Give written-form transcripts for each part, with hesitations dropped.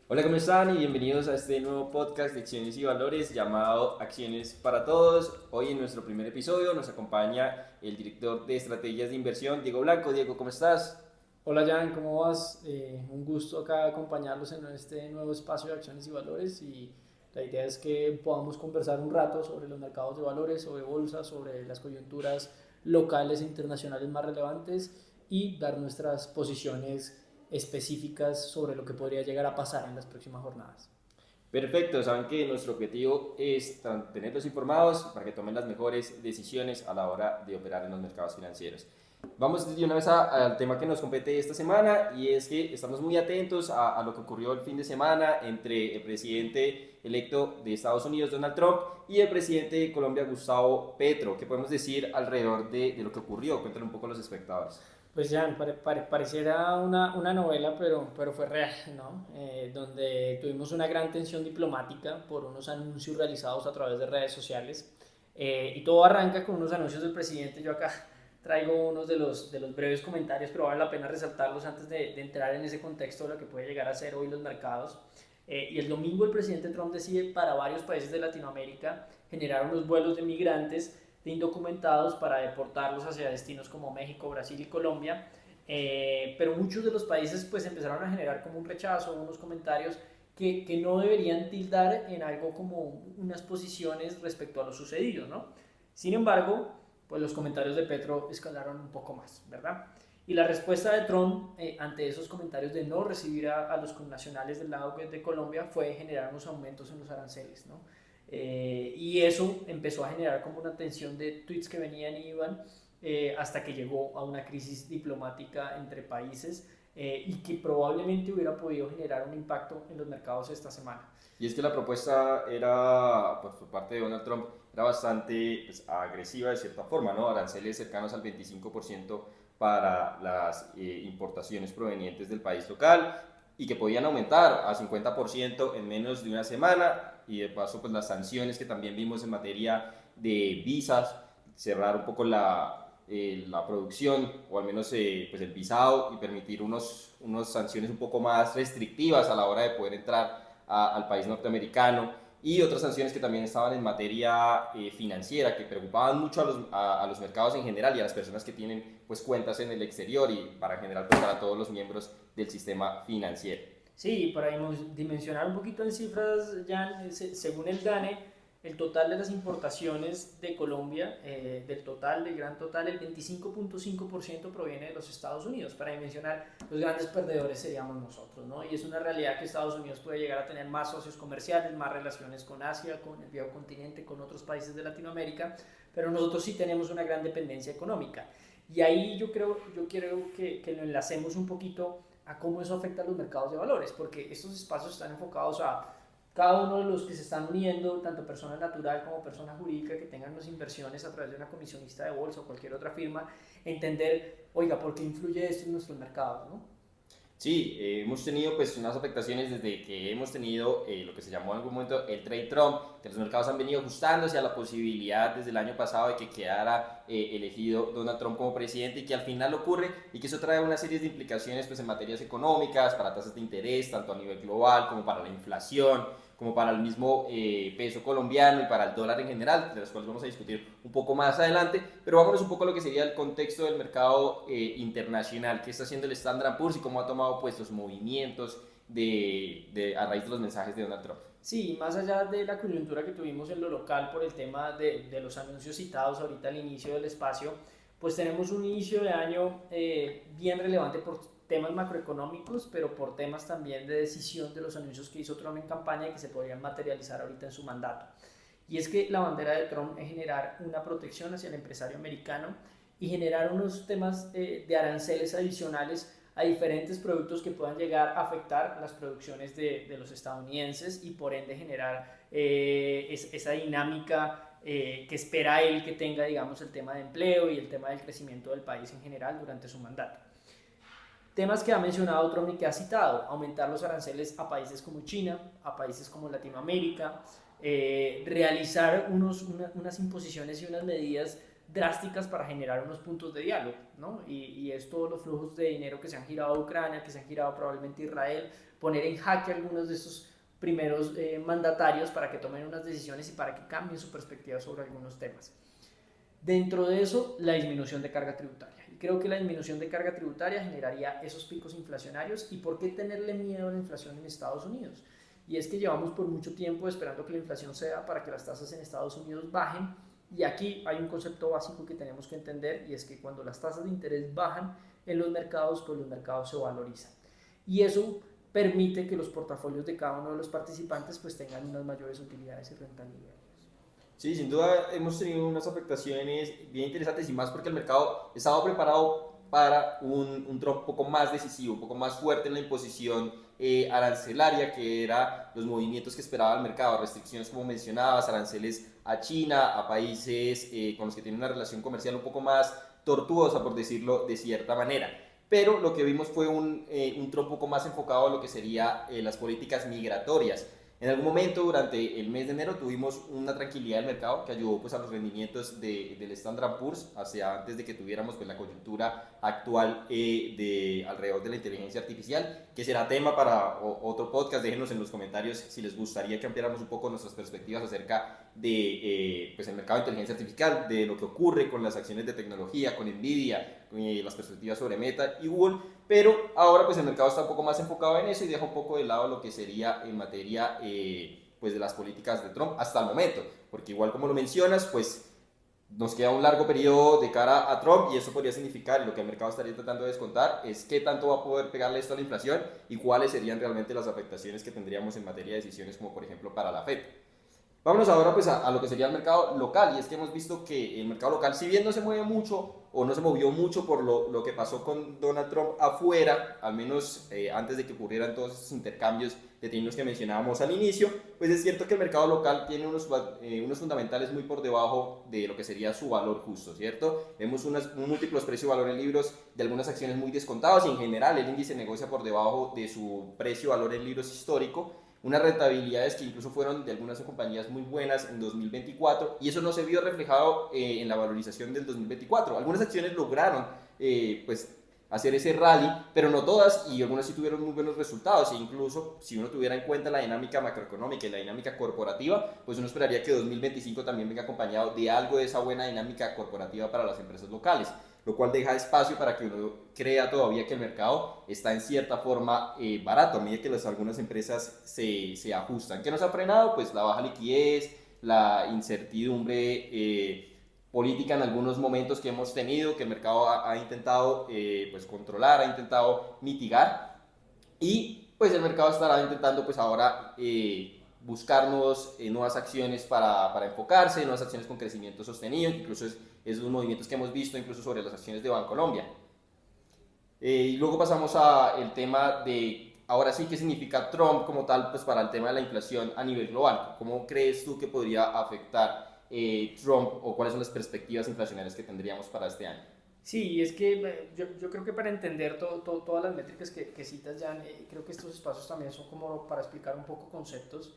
Hola, ¿cómo están? Y bienvenidos a este nuevo podcast de Acciones y Valores llamado Acciones para Todos. Hoy en nuestro primer episodio nos acompaña el director de estrategias de inversión, Diego Blanco. Diego, ¿cómo estás? Hola Jan, ¿cómo vas? Un gusto acá acompañarlos en este nuevo espacio de acciones y valores y la idea es que podamos conversar un rato sobre los mercados de valores, sobre bolsas, sobre las coyunturas locales e internacionales más relevantes y dar nuestras posiciones específicas sobre lo que podría llegar a pasar en las próximas jornadas. Perfecto, saben que nuestro objetivo es tenerlos informados para que tomen las mejores decisiones a la hora de operar en los mercados financieros. Vamos de una vez al tema que nos compete esta semana y es que estamos muy atentos a lo que ocurrió el fin de semana entre el presidente electo de Estados Unidos, Donald Trump, y el presidente de Colombia, Gustavo Petro. ¿Qué podemos decir alrededor de lo que ocurrió? Cuéntale un poco a los espectadores. Pues ya, pareciera una novela, pero fue real, ¿no? Donde tuvimos una gran tensión diplomática por unos anuncios realizados a través de redes sociales. Y todo arranca con unos anuncios del presidente. Yo acá traigo unos de los breves comentarios, pero vale la pena resaltarlos antes de entrar en ese contexto de lo que puede llegar a ser hoy los mercados. Y el domingo el presidente Trump decide para varios países de Latinoamérica generar unos vuelos de migrantes de indocumentados para deportarlos hacia destinos como México, Brasil y Colombia. Pero muchos de los países pues empezaron a generar como un rechazo, unos comentarios que no deberían tildar en algo como unas posiciones respecto a lo sucedido, ¿no? Sin embargo, pues los comentarios de Petro escalaron un poco más, ¿verdad? Y la respuesta de Trump ante esos comentarios de no recibir a los connacionales del lado de Colombia fue generar unos aumentos en los aranceles, ¿no? Y eso empezó a generar como una tensión de tweets que venían y iban hasta que llegó a una crisis diplomática entre países y que probablemente hubiera podido generar un impacto en los mercados esta semana. Y es que la propuesta era, pues, por parte de Donald Trump, era bastante pues, agresiva de cierta forma, ¿no? Aranceles cercanos al 25% para las importaciones provenientes del país local y que podían aumentar a 50% en menos de una semana. Y de paso, pues las sanciones que también vimos en materia de visas, cerrar un poco la producción o al menos pues el visado y permitir unas sanciones un poco más restrictivas a la hora de poder entrar al país norteamericano y otras sanciones que también estaban en materia financiera que preocupaban mucho a los mercados en general y a las personas que tienen pues cuentas en el exterior y para en general pues, para todos los miembros del sistema financiero. Sí, para dimensionar un poquito en cifras, Jan, según el DANE, el total de las importaciones de Colombia, del gran total, el 25.5% proviene de los Estados Unidos. Para dimensionar, los grandes perdedores seríamos nosotros, ¿no? Y es una realidad que Estados Unidos puede llegar a tener más socios comerciales, más relaciones con Asia, con el viejo continente, con otros países de Latinoamérica, pero nosotros sí tenemos una gran dependencia económica. Y ahí yo quiero que lo enlacemos un poquito a cómo eso afecta a los mercados de valores, porque estos espacios están enfocados a cada uno de los que se están uniendo, tanto persona natural como persona jurídica, que tengan unas inversiones a través de una comisionista de bolsa o cualquier otra firma, entender, oiga, ¿por qué influye esto en nuestros mercados? ¿No? Sí, hemos tenido pues unas afectaciones desde que hemos tenido lo que se llamó en algún momento el trade Trump, que los mercados han venido ajustándose a la posibilidad desde el año pasado de que quedara elegido Donald Trump como presidente y que al final ocurre y que eso trae una serie de implicaciones pues en materias económicas, para tasas de interés, tanto a nivel global como para la inflación, como para el mismo peso colombiano y para el dólar en general, de las cuales vamos a discutir un poco más adelante, pero vámonos un poco a lo que sería el contexto del mercado internacional, qué está haciendo el Standard Poor's y cómo ha tomado pues los movimientos a raíz de los mensajes de Donald Trump. Sí, más allá de la coyuntura que tuvimos en lo local por el tema de los anuncios citados ahorita al inicio del espacio, pues tenemos un inicio de año bien relevante por temas macroeconómicos, pero por temas también de decisión de los anuncios que hizo Trump en campaña y que se podrían materializar ahorita en su mandato. Y es que la bandera de Trump es generar una protección hacia el empresario americano y generar unos temas de aranceles adicionales a diferentes productos que puedan llegar a afectar las producciones de los estadounidenses y por ende generar esa dinámica que espera él que tenga, digamos, el tema de empleo y el tema del crecimiento del país en general durante su mandato. Temas que ha mencionado Trump y que ha citado, aumentar los aranceles a países como China, a países como Latinoamérica, realizar unas imposiciones y unas medidas drásticas para generar unos puntos de diálogo, ¿no? Y es todos los flujos de dinero que se han girado a Ucrania, que se han girado probablemente a Israel, poner en jaque algunos de esos primeros mandatarios para que tomen unas decisiones y para que cambien su perspectiva sobre algunos temas. Dentro de eso, la disminución de carga tributaria. Y creo que la disminución de carga tributaria generaría esos picos inflacionarios. ¿Y por qué tenerle miedo a la inflación en Estados Unidos? Y es que llevamos por mucho tiempo esperando que la inflación sea para que las tasas en Estados Unidos bajen. Y aquí hay un concepto básico que tenemos que entender, y es que cuando las tasas de interés bajan en los mercados, pues los mercados se valorizan. Y eso permite que los portafolios de cada uno de los participantes pues tengan unas mayores utilidades y rentabilidades. Sí, sin duda hemos tenido unas afectaciones bien interesantes y más porque el mercado estaba preparado para un Trump un poco más decisivo, un poco más fuerte en la imposición arancelaria, que era los movimientos que esperaba el mercado, restricciones como mencionabas, aranceles a China, a países con los que tiene una relación comercial un poco más tortuosa, por decirlo de cierta manera. Pero lo que vimos fue un Trump un poco más enfocado a lo que serían las políticas migratorias. En algún momento durante el mes de enero tuvimos una tranquilidad del mercado que ayudó pues, a los rendimientos del Standard Poor's hacia antes de que tuviéramos pues, la coyuntura actual alrededor de la inteligencia artificial, que será tema para otro podcast. Déjenos en los comentarios si les gustaría que ampliáramos un poco nuestras perspectivas acerca de pues, el mercado de inteligencia artificial, de lo que ocurre con las acciones de tecnología, con Nvidia, las perspectivas sobre Meta y Google. Pero ahora pues el mercado está un poco más enfocado en eso y deja un poco de lado lo que sería en materia pues de las políticas de Trump hasta el momento, porque igual como lo mencionas, pues nos queda un largo periodo de cara a Trump y eso podría significar, y lo que el mercado estaría tratando de descontar, es qué tanto va a poder pegarle esto a la inflación y cuáles serían realmente las afectaciones que tendríamos en materia de decisiones como por ejemplo para la Fed. Vámonos ahora pues a lo que sería el mercado local, y es que hemos visto que el mercado local, si bien no se mueve mucho o no se movió mucho por lo que pasó con Donald Trump afuera, al menos antes de que ocurrieran todos esos intercambios de términos que mencionábamos al inicio, pues es cierto que el mercado local tiene unos fundamentales muy por debajo de lo que sería su valor justo, ¿cierto? Vemos múltiplos precio-valor en libros de algunas acciones muy descontados y en general el índice negocia por debajo de su precio-valor en libros histórico, unas rentabilidades que incluso fueron de algunas compañías muy buenas en 2024 y eso no se vio reflejado en la valorización del 2024. Algunas acciones lograron pues hacer ese rally, pero no todas, y algunas sí tuvieron muy buenos resultados, e incluso si uno tuviera en cuenta la dinámica macroeconómica y la dinámica corporativa, pues uno esperaría que 2025 también venga acompañado de algo de esa buena dinámica corporativa para las empresas locales, lo cual deja espacio para que uno crea todavía que el mercado está en cierta forma barato, a medida que algunas empresas se ajustan. ¿Qué nos ha frenado? Pues la baja liquidez, la incertidumbre política en algunos momentos que hemos tenido, que el mercado ha intentado pues controlar, ha intentado mitigar, y pues el mercado estará intentando pues ahora buscar nuevas acciones para enfocarse, nuevas acciones con crecimiento sostenido, incluso esos movimientos que hemos visto incluso sobre las acciones de Bancolombia. Y luego pasamos al tema de, ahora sí, qué significa Trump como tal pues para el tema de la inflación a nivel global. ¿Cómo crees tú que podría afectar Trump o cuáles son las perspectivas inflacionarias que tendríamos para este año? Sí, es que yo creo que para entender todas las métricas que citas, Jan, creo que estos espacios también son como para explicar un poco conceptos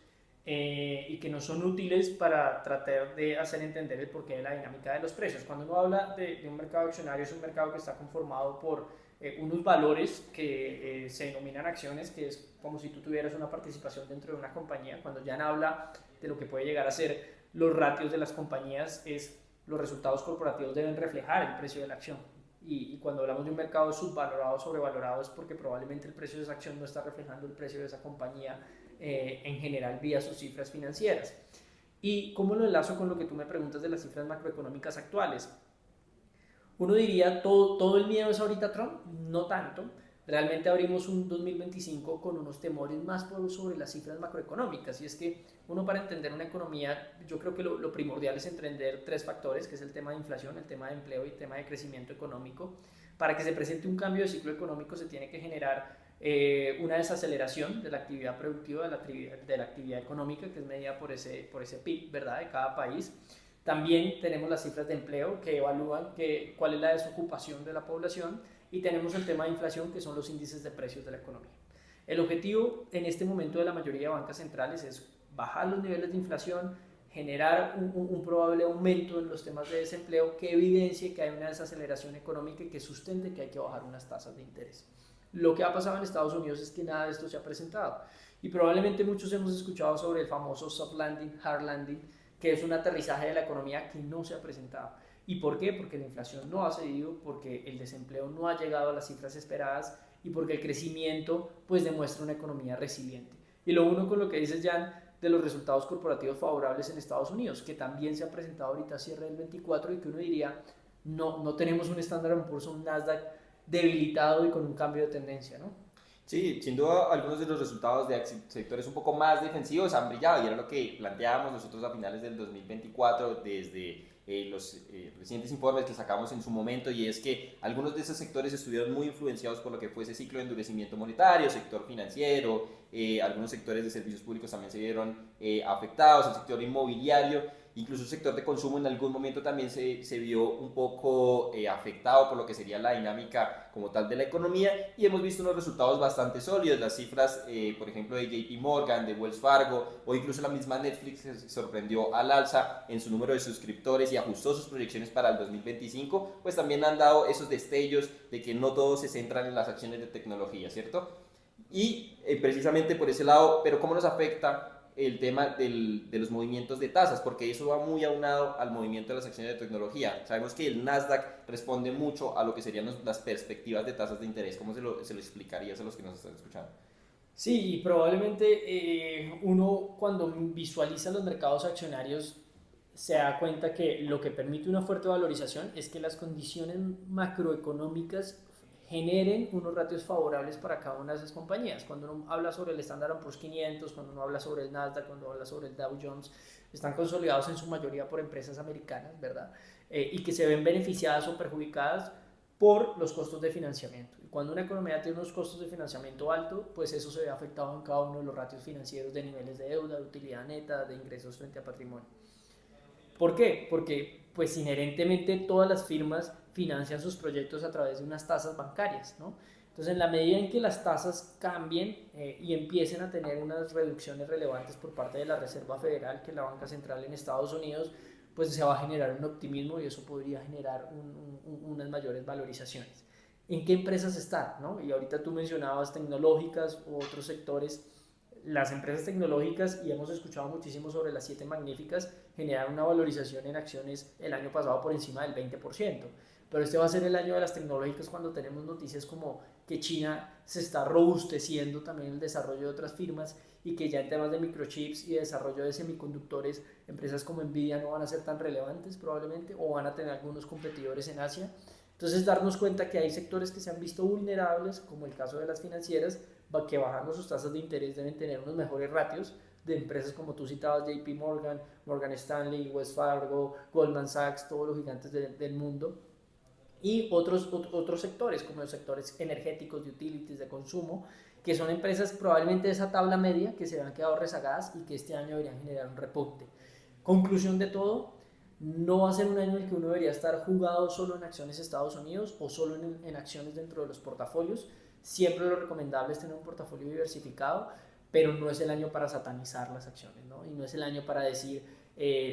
y que no son útiles para tratar de hacer entender el porqué de la dinámica de los precios. Cuando uno habla de un mercado accionario, es un mercado que está conformado por unos valores que se denominan acciones, que es como si tú tuvieras una participación dentro de una compañía. Cuando Jan habla de lo que puede llegar a ser los ratios de las compañías, es los resultados corporativos deben reflejar el precio de la acción. Y cuando hablamos de un mercado subvalorado o sobrevalorado es porque probablemente el precio de esa acción no está reflejando el precio de esa compañía en general vía sus cifras financieras. ¿Y cómo lo enlazo con lo que tú me preguntas de las cifras macroeconómicas actuales? Uno diría, ¿todo el miedo es ahorita Trump? No tanto. Realmente abrimos un 2025 con unos temores más sobre las cifras macroeconómicas, y es que uno, para entender una economía, yo creo que lo primordial es entender tres factores, que es el tema de inflación, el tema de empleo y el tema de crecimiento económico. Para que se presente un cambio de ciclo económico se tiene que generar una desaceleración de la actividad productiva, de la actividad económica, que es medida por ese PIB, ¿verdad?, de cada país. También tenemos las cifras de empleo que evalúan cuál es la desocupación de la población, y tenemos el tema de inflación, que son los índices de precios de la economía. El objetivo en este momento de la mayoría de bancas centrales es bajar los niveles de inflación, generar un probable aumento en los temas de desempleo que evidencie que hay una desaceleración económica y que sustente que hay que bajar unas tasas de interés. Lo que ha pasado en Estados Unidos es que nada de esto se ha presentado y probablemente muchos hemos escuchado sobre el famoso soft landing, hard landing, que es un aterrizaje de la economía que no se ha presentado. ¿Y por qué? Porque la inflación no ha cedido, porque el desempleo no ha llegado a las cifras esperadas y porque el crecimiento pues demuestra una economía resiliente. Y lo uno con lo que dices, Jan, de los resultados corporativos favorables en Estados Unidos, que también se ha presentado ahorita a cierre del 24 y que uno diría, no tenemos un Standard & Poor's o un Nasdaq debilitado y con un cambio de tendencia, ¿no? Sí, sin duda algunos de los resultados de sectores un poco más defensivos han brillado y era lo que planteábamos nosotros a finales del 2024 desde los recientes informes que sacamos en su momento, y es que algunos de esos sectores estuvieron muy influenciados por lo que fue ese ciclo de endurecimiento monetario, sector financiero, algunos sectores de servicios públicos también se vieron afectados, el sector inmobiliario. Incluso el sector de consumo en algún momento también se vio un poco afectado por lo que sería la dinámica como tal de la economía, y hemos visto unos resultados bastante sólidos. Las cifras, por ejemplo, de JP Morgan, de Wells Fargo o incluso la misma Netflix se sorprendió al alza en su número de suscriptores y ajustó sus proyecciones para el 2025, pues también han dado esos destellos de que no todos se centran en las acciones de tecnología, ¿cierto? Y precisamente por ese lado, pero ¿cómo nos afecta el tema de los movimientos de tasas? Porque eso va muy aunado al movimiento de las acciones de tecnología. Sabemos que el Nasdaq responde mucho a lo que serían las perspectivas de tasas de interés. ¿Cómo se lo explicarías a los que nos están escuchando? Sí, y probablemente uno cuando visualiza los mercados accionarios se da cuenta que lo que permite una fuerte valorización es que las condiciones macroeconómicas generen unos ratios favorables para cada una de esas compañías. Cuando uno habla sobre el Standard & Poor's 500, cuando uno habla sobre el Nasdaq, cuando habla sobre el Dow Jones, están consolidados en su mayoría por empresas americanas, ¿verdad? Y que se ven beneficiadas o perjudicadas por los costos de financiamiento. Y cuando una economía tiene unos costos de financiamiento altos, pues eso se ve afectado en cada uno de los ratios financieros de niveles de deuda, de utilidad neta, de ingresos frente a patrimonio. ¿Por qué? Porque pues inherentemente todas las firmas financian sus proyectos a través de unas tasas bancarias, ¿no? Entonces, en la medida en que las tasas cambien y empiecen a tener unas reducciones relevantes por parte de la Reserva Federal, que es la banca central en Estados Unidos, pues se va a generar un optimismo y eso podría generar unas mayores valorizaciones. ¿En qué empresas están? ¿No? Y ahorita tú mencionabas tecnológicas u otros sectores. Las empresas tecnológicas, y hemos escuchado muchísimo sobre las 7 magníficas, generaron una valorización en acciones el año pasado por encima del 20%. Pero este va a ser el año de las tecnológicas cuando tenemos noticias como que China se está robusteciendo también el desarrollo de otras firmas y que ya en temas de microchips y desarrollo de semiconductores, empresas como Nvidia no van a ser tan relevantes probablemente o van a tener algunos competidores en Asia. Entonces darnos cuenta que hay sectores que se han visto vulnerables, como el caso de las financieras, que bajando sus tasas de interés deben tener unos mejores ratios de empresas como tú citabas, JP Morgan, Morgan Stanley, Wells Fargo, Goldman Sachs, todos los gigantes del mundo, y otros sectores como los sectores energéticos, de utilities, de consumo, que son empresas probablemente de esa tabla media que se han quedado rezagadas y que este año deberían generar un repunte. Conclusión de todo, no va a ser un año en el que uno debería estar jugado solo en acciones de Estados Unidos o solo en acciones dentro de los portafolios. Siempre lo recomendable es tener un portafolio diversificado, pero no es el año para satanizar las acciones, ¿no? Y no es el año para decir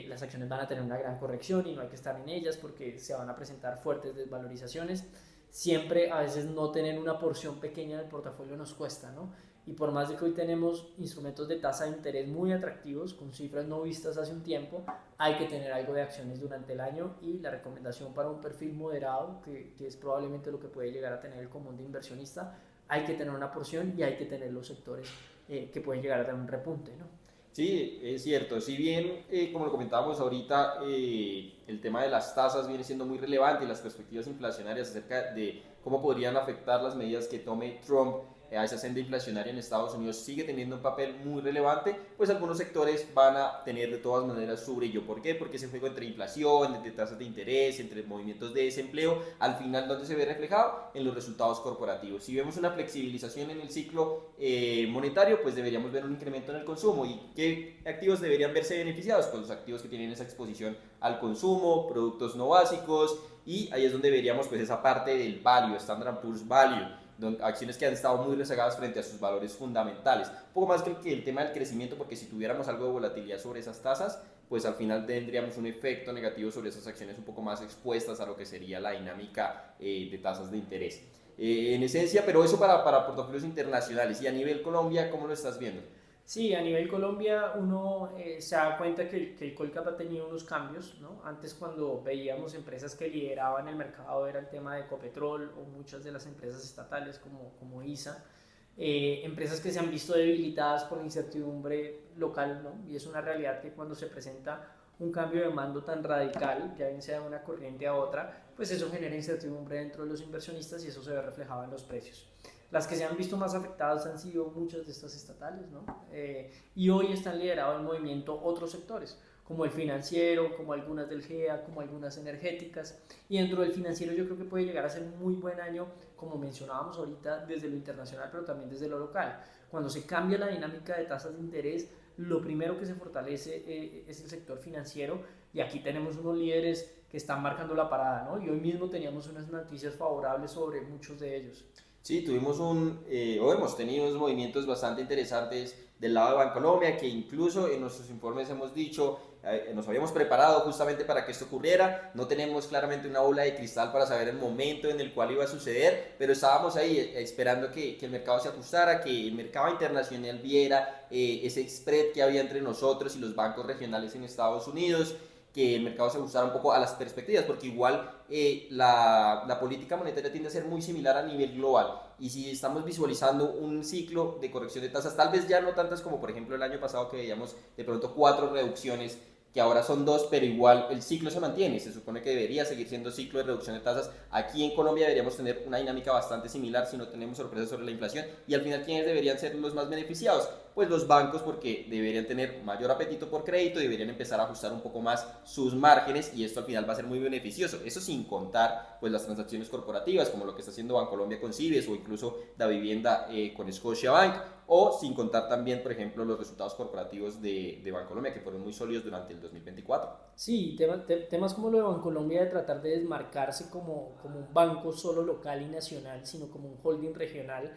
las acciones van a tener una gran corrección y no hay que estar en ellas porque se van a presentar fuertes desvalorizaciones. Siempre a veces no tener una porción pequeña del portafolio nos cuesta, ¿no? Y por más de que hoy tenemos instrumentos de tasa de interés muy atractivos, con cifras no vistas hace un tiempo, hay que tener algo de acciones durante el año, y la recomendación para un perfil moderado, que es probablemente lo que puede llegar a tener el común de inversionista, hay que tener una porción y hay que tener los sectores que pueden llegar a tener un repunte, ¿no? Sí, es cierto. Si bien, como lo comentábamos ahorita, el tema de las tasas viene siendo muy relevante y las perspectivas inflacionarias acerca de cómo podrían afectar las medidas que tome Trump a esa senda inflacionaria en Estados Unidos sigue teniendo un papel muy relevante, pues algunos sectores van a tener de todas maneras su brillo. ¿Por qué? Porque ese juego entre inflación, entre tasas de interés, entre movimientos de desempleo, al final, ¿dónde se ve reflejado? En los resultados corporativos. Si vemos una flexibilización en el ciclo monetario, pues deberíamos ver un incremento en el consumo. ¿Y qué activos deberían verse beneficiados? Pues los activos que tienen esa exposición al consumo, productos no básicos, y ahí es donde veríamos pues esa parte del value, Standard & Poor's Value, acciones que han estado muy rezagadas frente a sus valores fundamentales. Un poco más que el tema del crecimiento, porque si tuviéramos algo de volatilidad sobre esas tasas, pues al final tendríamos un efecto negativo sobre esas acciones un poco más expuestas a lo que sería la dinámica de tasas de interés. En esencia, pero eso para portafolios internacionales. Y a nivel Colombia, ¿cómo lo estás viendo? Sí, a nivel Colombia uno se da cuenta que el Colcap ha tenido unos cambios, ¿no? Antes cuando veíamos empresas que lideraban el mercado era el tema de Ecopetrol o muchas de las empresas estatales como ISA, empresas que se han visto debilitadas por la incertidumbre local, ¿no? Y es una realidad que cuando se presenta un cambio de mando tan radical, ya bien sea de una corriente a otra, pues eso genera incertidumbre dentro de los inversionistas y eso se ve reflejado en los precios. Las que se han visto más afectadas han sido muchas de estas estatales, ¿no? Y hoy están liderados en movimiento otros sectores, como el financiero, como algunas del GEA, como algunas energéticas. Y dentro del financiero yo creo que puede llegar a ser un muy buen año, como mencionábamos ahorita, desde lo internacional, pero también desde lo local. Cuando se cambia la dinámica de tasas de interés, lo primero que se fortalece es el sector financiero y aquí tenemos unos líderes que están marcando la parada, ¿no? Y hoy mismo teníamos unas noticias favorables sobre muchos de ellos. Sí, o hemos tenido unos movimientos bastante interesantes del lado de Bancolombia, que incluso en nuestros informes hemos dicho, nos habíamos preparado justamente para que esto ocurriera. No tenemos claramente una bola de cristal para saber el momento en el cual iba a suceder, pero estábamos ahí esperando que el mercado se ajustara, que el mercado internacional viera ese spread que había entre nosotros y los bancos regionales en Estados Unidos, que el mercado se ajustara un poco a las perspectivas, porque igual la política monetaria tiende a ser muy similar a nivel global. Y si estamos visualizando un ciclo de corrección de tasas, tal vez ya no tantas como por ejemplo el año pasado que veíamos de pronto 4 reducciones, que ahora son 2, pero igual el ciclo se mantiene. Se supone que debería seguir siendo ciclo de reducción de tasas. Aquí en Colombia deberíamos tener una dinámica bastante similar si no tenemos sorpresas sobre la inflación. Y al final, ¿quiénes deberían ser los más beneficiados? Pues los bancos, porque deberían tener mayor apetito por crédito, deberían empezar a ajustar un poco más sus márgenes y esto al final va a ser muy beneficioso. Eso sin contar pues las transacciones corporativas, como lo que está haciendo Bancolombia con Cibes o incluso la vivienda con Scotiabank, o sin contar también, por ejemplo, los resultados corporativos de Bancolombia, que fueron muy sólidos durante el 2024. Sí, temas como lo de Bancolombia de tratar de desmarcarse como un banco solo local y nacional, sino como un holding regional,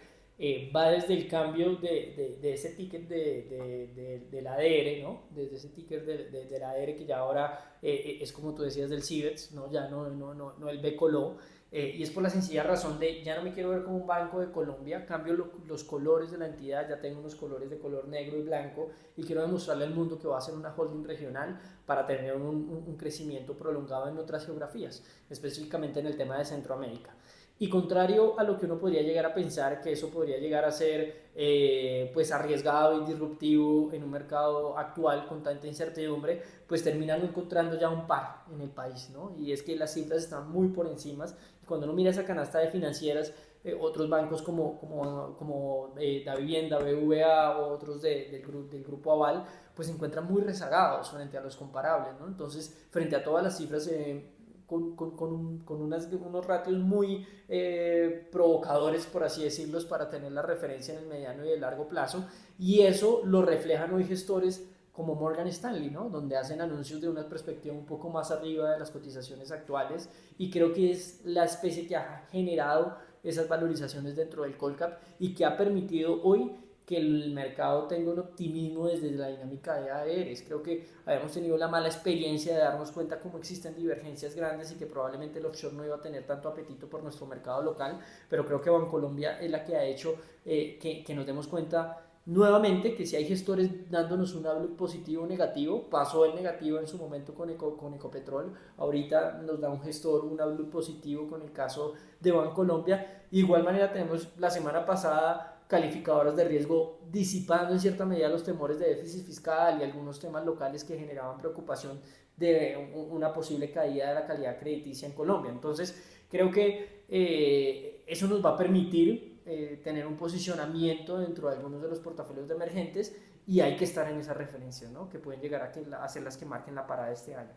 va desde el cambio de ese ticket del ADR, ¿no? Desde ese ticket del ADR que ya ahora es como tú decías del CIBEX, ¿no? Ya no el BCOLO. Y es por la sencilla razón de ya no me quiero ver como un banco de Colombia, cambio los colores de la entidad, ya tengo unos colores de color negro y blanco y quiero demostrarle al mundo que va a ser una holding regional para tener un crecimiento prolongado en otras geografías, específicamente en el tema de Centroamérica. Y contrario a lo que uno podría llegar a pensar, que eso podría llegar a ser pues arriesgado y disruptivo en un mercado actual con tanta incertidumbre, pues terminan encontrando ya un par en el país, ¿no? Y es que las cifras están muy por encima. Cuando uno mira esa canasta de financieras, otros bancos como Da Vivienda, BVA o otros del grupo Aval, pues se encuentran muy rezagados frente a los comparables, ¿no? Entonces, frente a todas las cifras con unos ratios muy provocadores, por así decirlos, para tener la referencia en el mediano y el largo plazo, y eso lo reflejan hoy gestores como Morgan Stanley, ¿no? Donde hacen anuncios de una perspectiva un poco más arriba de las cotizaciones actuales, y creo que es la especie que ha generado esas valorizaciones dentro del Colcap y que ha permitido hoy que el mercado tenga un optimismo desde la dinámica de ADRs. Creo que habíamos tenido la mala experiencia de darnos cuenta cómo existen divergencias grandes y que probablemente el offshore no iba a tener tanto apetito por nuestro mercado local, pero creo que Bancolombia es la que ha hecho que nos demos cuenta nuevamente que si hay gestores dándonos un outlook positivo o negativo, pasó el negativo en su momento con Ecopetrol, ahorita nos da un gestor un outlook positivo con el caso de Bancolombia. De igual manera tenemos la semana pasada calificadoras de riesgo disipando en cierta medida los temores de déficit fiscal y algunos temas locales que generaban preocupación de una posible caída de la calidad crediticia en Colombia. Entonces, creo que eso nos va a permitir tener un posicionamiento dentro de algunos de los portafolios de emergentes y hay que estar en esa referencia, ¿no? Que pueden llegar a ser las que marquen la parada de este año.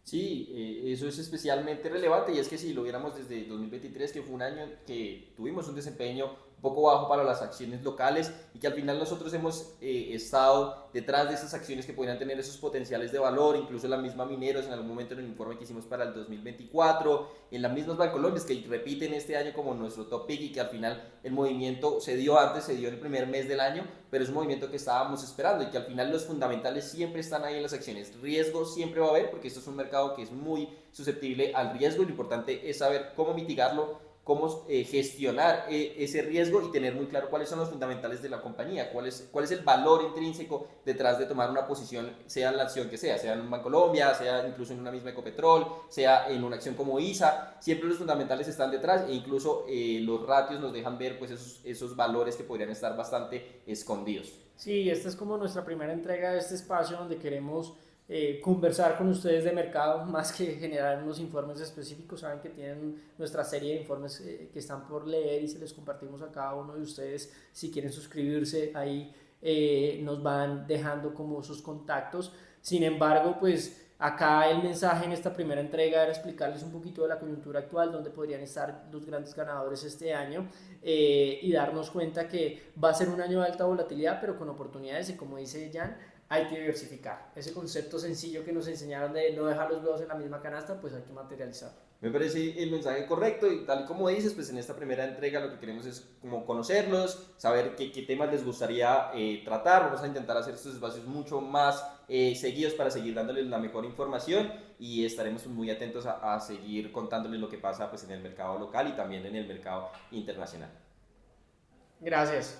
Sí, eso es especialmente relevante y es que si lo viéramos desde 2023, que fue un año que tuvimos un desempeño poco bajo para las acciones locales y que al final nosotros hemos estado detrás de esas acciones que podrían tener esos potenciales de valor, incluso la misma Mineros en algún momento en el informe que hicimos para el 2024, en las mismas Bancolombia que repiten este año como nuestro top pick y que al final el movimiento se dio antes, se dio el primer mes del año, pero es un movimiento que estábamos esperando y que al final los fundamentales siempre están ahí en las acciones. Riesgo siempre va a haber porque esto es un mercado que es muy susceptible al riesgo y lo importante es saber cómo mitigarlo, cómo gestionar ese riesgo y tener muy claro cuáles son los fundamentales de la compañía, cuál es el valor intrínseco detrás de tomar una posición, sea en la acción que sea en un Bancolombia, sea incluso en una misma Ecopetrol, sea en una acción como ISA, siempre los fundamentales están detrás e incluso los ratios nos dejan ver pues esos valores que podrían estar bastante escondidos. Sí, esta es como nuestra primera entrega de este espacio donde queremos conversar con ustedes de mercado más que generar unos informes específicos. Saben que tienen nuestra serie de informes que están por leer y se les compartimos a cada uno de ustedes. Si quieren suscribirse ahí nos van dejando como sus contactos. Sin embargo, pues acá el mensaje en esta primera entrega era explicarles un poquito de la coyuntura actual, donde podrían estar los grandes ganadores este año y darnos cuenta que va a ser un año de alta volatilidad, pero con oportunidades y como dice Jan, hay que diversificar. Ese concepto sencillo que nos enseñaron de no dejar los huevos en la misma canasta, pues hay que materializarlo. Me parece el mensaje correcto y tal y como dices, pues en esta primera entrega lo que queremos es como conocerlos, saber qué temas les gustaría tratar. Vamos a intentar hacer estos espacios mucho más seguidos para seguir dándoles la mejor información y estaremos muy atentos a seguir contándoles lo que pasa pues en el mercado local y también en el mercado internacional. Gracias.